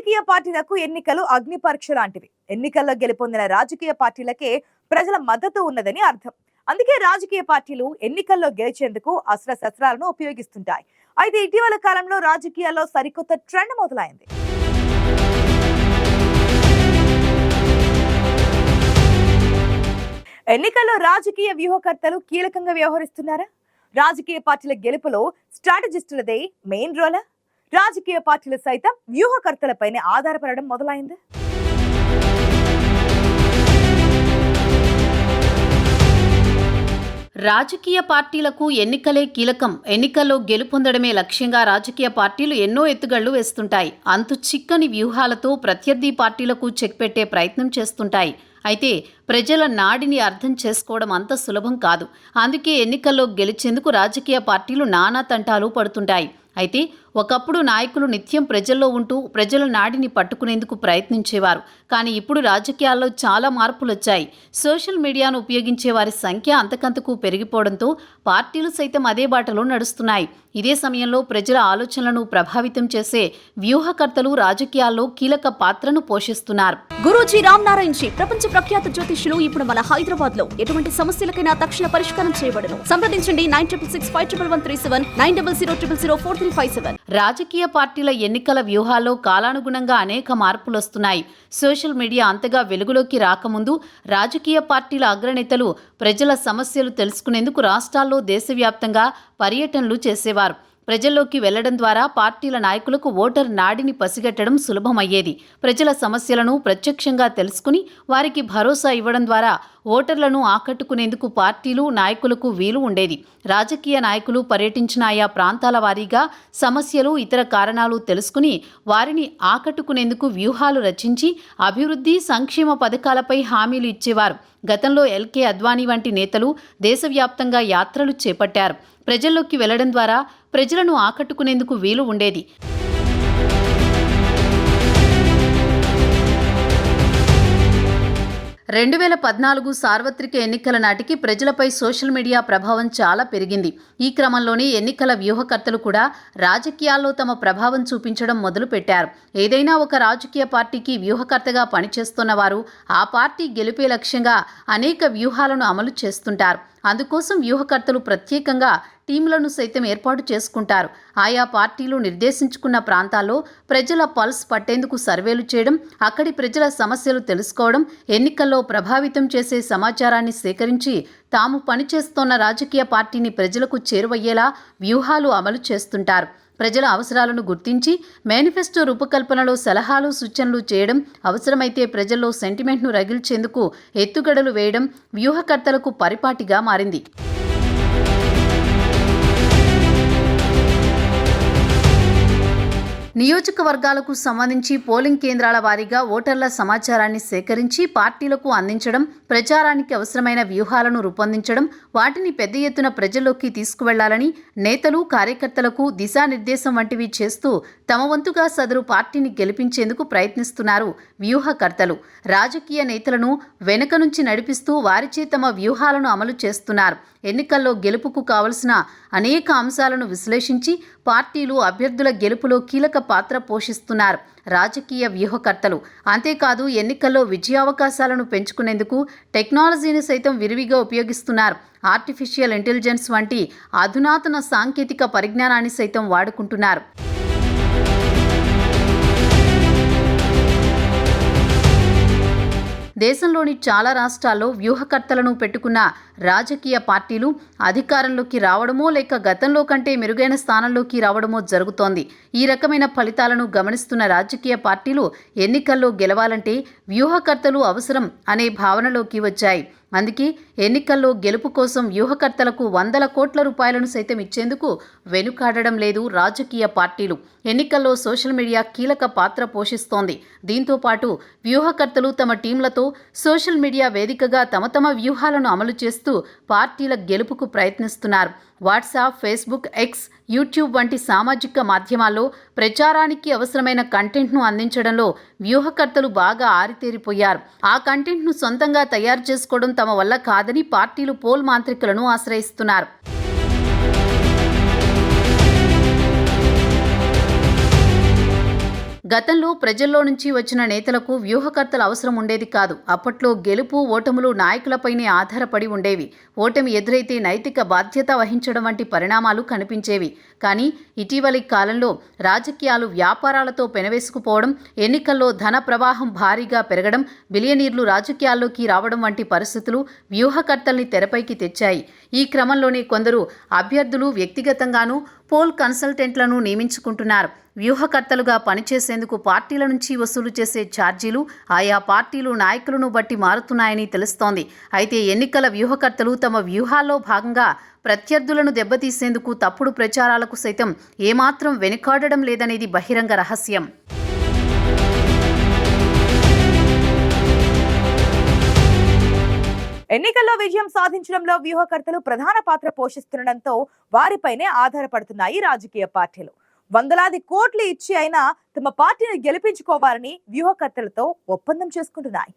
రాజకీయ పార్టీలకు ఎన్నికలు అగ్ని పరీక్ష లాంటివి. ఎన్నికల్లో గెలుపొందిన రాజకీయ పార్టీలకే ప్రజల మద్దతు ఉన్నదని అర్థం. అందుకే రాజకీయ పార్టీలు ఎన్నికల్లో గెలిచేందుకు అస్త్రశస్త్రాలను ఉపయోగిస్తుంటాయి. అయితే ఇటీవల కాలంలో రాజకీయాల్లో సరికొత్త ట్రెండ్ మొదలైంది. ఎన్నికల్లో రాజకీయ వ్యూహకర్తలు కీలకంగా వ్యవహరిస్తున్నారా? రాజకీయ పార్టీల గెలుపులో స్ట్రాటజిస్టులదే మెయిన్ రోలా? రాజకీయ పార్టీలు సైతం వ్యూహకర్తలపైనే ఆధారపడడం మొదలైంది. రాజకీయ పార్టీలకు ఎన్నికలే కీలకం. ఎన్నికల్లో గెలుపొందడమే లక్ష్యంగా రాజకీయ పార్టీలు ఎన్నో ఎత్తుగళ్లు వేస్తుంటాయి. అంతు చిక్కని వ్యూహాలతో ప్రత్యర్థి పార్టీలకు చెక్ పెట్టే ప్రయత్నం చేస్తుంటాయి. అయితే ప్రజల నాడిని అర్థం చేసుకోవడం అంత సులభం కాదు. అందుకే ఎన్నికల్లో గెలిచేందుకు రాజకీయ పార్టీలు నానా తంటాలు పడుతుంటాయి. అయితే ఒకప్పుడు నాయకులు నిత్యం ప్రజల్లో ఉంటూ ప్రజల నాడిని పట్టుకునేందుకు ప్రయత్నించేవారు. కానీ ఇప్పుడు రాజకీయాల్లో చాలా మార్పులు వచ్చాయి. సోషల్ మీడియాను ఉపయోగించే వారి సంఖ్య అంతకంతకు పెరిగిపోవడంతో పార్టీలు సైతం అదే బాటలో నడుస్తున్నాయి. ఇదే సమయంలో ప్రజల ఆలోచనలను ప్రభావితం చేసే వ్యూహకర్తలు రాజకీయాల్లో కీలక పాత్రను పోషిస్తున్నారు. గురూజీ రామ్ నారాయణ్ జీ ప్రపంచ ప్రఖ్యాత జ్యోతిష్యులు ఇప్పుడు మన హైదరాబాద్ లో ఎటువంటి సమస్యలకైనా తక్షణ పరిష్కారం చేయబడును. సంప్రదించండి 96651137 9000004357. రాజకీయ పార్టీల ఎన్నికల వ్యూహాల్లో కాలానుగుణంగా అనేక మార్పులు వస్తున్నాయి. సోషల్ మీడియా అంతగా వెలుగులోకి రాకముందు రాజకీయ పార్టీల అగ్రనేతలు ప్రజల సమస్యలు తెలుసుకునేందుకు రాష్ట్రాల్లో దేశవ్యాప్తంగా పర్యటనలు చేసేవారు. ప్రజల్లోకి వెళ్లడం ద్వారా పార్టీల నాయకులకు ఓటర్ నాడిని పసిగట్టడం సులభమయ్యేది. ప్రజల సమస్యలను ప్రత్యక్షంగా తెలుసుకుని వారికి భరోసా ఇవ్వడం ద్వారా ఓటర్లను ఆకట్టుకునేందుకు పార్టీలు నాయకులకు వీలు ఉండేది. రాజకీయ నాయకులు పర్యటించిన ఆయా ప్రాంతాల వారీగా సమస్యలు, ఇతర కారణాలు తెలుసుకుని వారిని ఆకట్టుకునేందుకు వ్యూహాలు రచించి అభివృద్ధి, సంక్షేమ పథకాలపై హామీలు ఇచ్చేవారు. గతంలో ఎల్కే అద్వానీ వంటి నేతలు దేశవ్యాప్తంగా యాత్రలు చేపట్టారు. ప్రజల్లోకి వెళ్లడం ద్వారా ప్రజలను ఆకట్టుకునేందుకు వీలు ఉండేది. 2014 సార్వత్రిక ఎన్నికల నాటికి ప్రజలపై సోషల్ మీడియా ప్రభావం చాలా పెరిగింది. ఈ క్రమంలోనే ఎన్నికల వ్యూహకర్తలు కూడా రాజకీయాల్లో తమ ప్రభావం చూపించడం మొదలుపెట్టారు. ఏదైనా ఒక రాజకీయ పార్టీకి వ్యూహకర్తగా పనిచేస్తున్న వారు ఆ పార్టీ గెలుపే లక్ష్యంగా అనేక వ్యూహాలను అమలు చేస్తుంటారు. అందుకోసం వ్యూహకర్తలు ప్రత్యేకంగా టీంలను సైతం ఏర్పాటు చేసుకుంటారు. ఆయా పార్టీలు నిర్దేశించుకున్న ప్రాంతాల్లో ప్రజల పల్స్ పట్టేందుకు సర్వేలు చేయడం, అక్కడి ప్రజల సమస్యలు తెలుసుకోవడం, ఎన్నికల్లో ప్రభావితం చేసే సమాచారాన్ని సేకరించి తాము పనిచేస్తోన్న రాజకీయ పార్టీని ప్రజలకు చేరువయ్యేలా వ్యూహాలు అమలు చేస్తుంటారు. ప్రజల అవసరాలను గుర్తించి మేనిఫెస్టో రూపకల్పనలో సలహాలు, సూచనలు చేయడం, అవసరమైతే ప్రజల్లో సెంటిమెంట్ను రగిల్చేందుకు ఎత్తుగడలు వేయడం వ్యూహకర్తలకు పరిపాటిగా మారింది. నియోజకవర్గాలకు సంబంధించి పోలింగ్ కేంద్రాల వారీగా ఓటర్ల సమాచారాన్ని సేకరించి పార్టీలకు అందించడం, ప్రచారానికి అవసరమైన వ్యూహాలను రూపొందించడం, వాటిని పెద్ద ఎత్తున ప్రజల్లోకి తీసుకువెళ్లాలని నేతలు, కార్యకర్తలకు దిశానిర్దేశం వంటివి చేస్తూ తమ వంతుగా సదరు పార్టీని గెలిపించేందుకు ప్రయత్నిస్తున్నారు వ్యూహకర్తలు. రాజకీయ నేతలను వెనుక నుంచి నడిపిస్తూ వారిచే తమ వ్యూహాలను అమలు చేస్తున్నారు. ఎన్నికల్లో గెలుపుకు కావలసిన అనేక అంశాలను విశ్లేషించి పార్టీలు, అభ్యర్థుల గెలుపులో కీలక పాత్ర పోషిస్తున్నారు రాజకీయ వ్యూహకర్తలు. అంతేకాదు ఎన్నికల్లో విజయావకాశాలను పెంచుకునేందుకు టెక్నాలజీని సైతం విరివిగా ఉపయోగిస్తున్నారు. ఆర్టిఫిషియల్ ఇంటెలిజెన్స్ వంటి అధునాతన సాంకేతిక పరిజ్ఞానాన్ని సైతం వాడుకుంటున్నారు. దేశంలోని చాలా రాష్ట్రాల్లో వ్యూహకర్తలను పెట్టుకున్న రాజకీయ పార్టీలు అధికారంలోకి రావడమో లేక గతంలో కంటే మెరుగైన స్థానంలోకి రావడమో జరుగుతోంది. ఈ రకమైన ఫలితాలను గమనిస్తున్న రాజకీయ పార్టీలు ఎన్నికల్లో గెలవాలంటే వ్యూహకర్తలు అవసరం అనే భావనలోకి వచ్చాయి. అందుకే ఎన్నికల్లో గెలుపు కోసం వ్యూహకర్తలకు వందల కోట్ల రూపాయలను సైతం ఇచ్చేందుకు వెనుకాడడం లేదు రాజకీయ పార్టీలు. ఎన్నికల్లో సోషల్ మీడియా కీలక పాత్ర పోషిస్తోంది. దీంతో పాటు వ్యూహకర్తలు తమ టీంలతో సోషల్ మీడియా వేదికగా తమ వ్యూహాలను అమలు చేస్తూ పార్టీల గెలుపుకు ప్రయత్నిస్తున్నారు. వాట్సాప్, ఫేస్బుక్, ఎక్స్, యూట్యూబ్ వంటి సామాజిక మాధ్యమాల్లో ప్రచారానికి అవసరమైన కంటెంట్ను అందించడంలో వ్యూహకర్తలు బాగా ఆరితేరిపోయారు. ఆ కంటెంట్ను సొంతంగా తయారు చేసుకోవడం తమ వల్ల కాదని పార్టీలు పోల్ మాంత్రికులను ఆశ్రయిస్తున్నారు. గతంలో ప్రజల్లో నుంచి వచ్చిన నేతలకు వ్యూహకర్తల అవసరం ఉండేది కాదు. అప్పట్లో గెలుపు ఓటములు నాయకులపైనే ఆధారపడి ఉండేవి. ఓటమి ఎదురైతే నైతిక బాధ్యత వహించడం వంటి పరిణామాలు కనిపించేవి. కానీ ఇటీవలి కాలంలో రాజకీయాలు వ్యాపారాలతో పెనవేసుకుపోవడం, ఎన్నికల్లో ధన ప్రవాహం భారీగా పెరగడం, బిలియనీర్లు రాజకీయాల్లోకి రావడం వంటి పరిస్థితులు వ్యూహకర్తల్ని తెరపైకి తెచ్చాయి. ఈ క్రమంలోనే కొందరు అభ్యర్థులు వ్యక్తిగతంగానూ పోల్ కన్సల్టెంట్లను నియమించుకుంటున్నారు. వ్యూహకర్తలుగా పనిచేసేందుకు పార్టీల నుంచి వసూలు చేసే ఛార్జీలు ఆయా పార్టీలు నాయకులను బట్టి మారుతున్నాయని తెలుస్తోంది. అయితే ఎన్నికల వ్యూహకర్తలు తమ వ్యూహాల్లో భాగంగా ప్రత్యర్థులను దెబ్బతీసేందుకు తప్పుడు ప్రచారాలకు సైతం ఏమాత్రం వెనుకాడడం లేదనేది బహిరంగ రహస్యం. ఎన్నికల్లో విజయం సాధించడంలో వ్యూహకర్తలు ప్రధాన పాత్ర పోషిస్తుండటంతో వారిపైనే ఆధారపడుతున్నాయి రాజకీయ పార్టీలు. వందలాది కోట్లు ఇచ్చి అయినా తమ పార్టీని గెలిపించుకోవాలని వ్యూహకర్తలతో ఒప్పందం చేసుకుంటున్నాయి.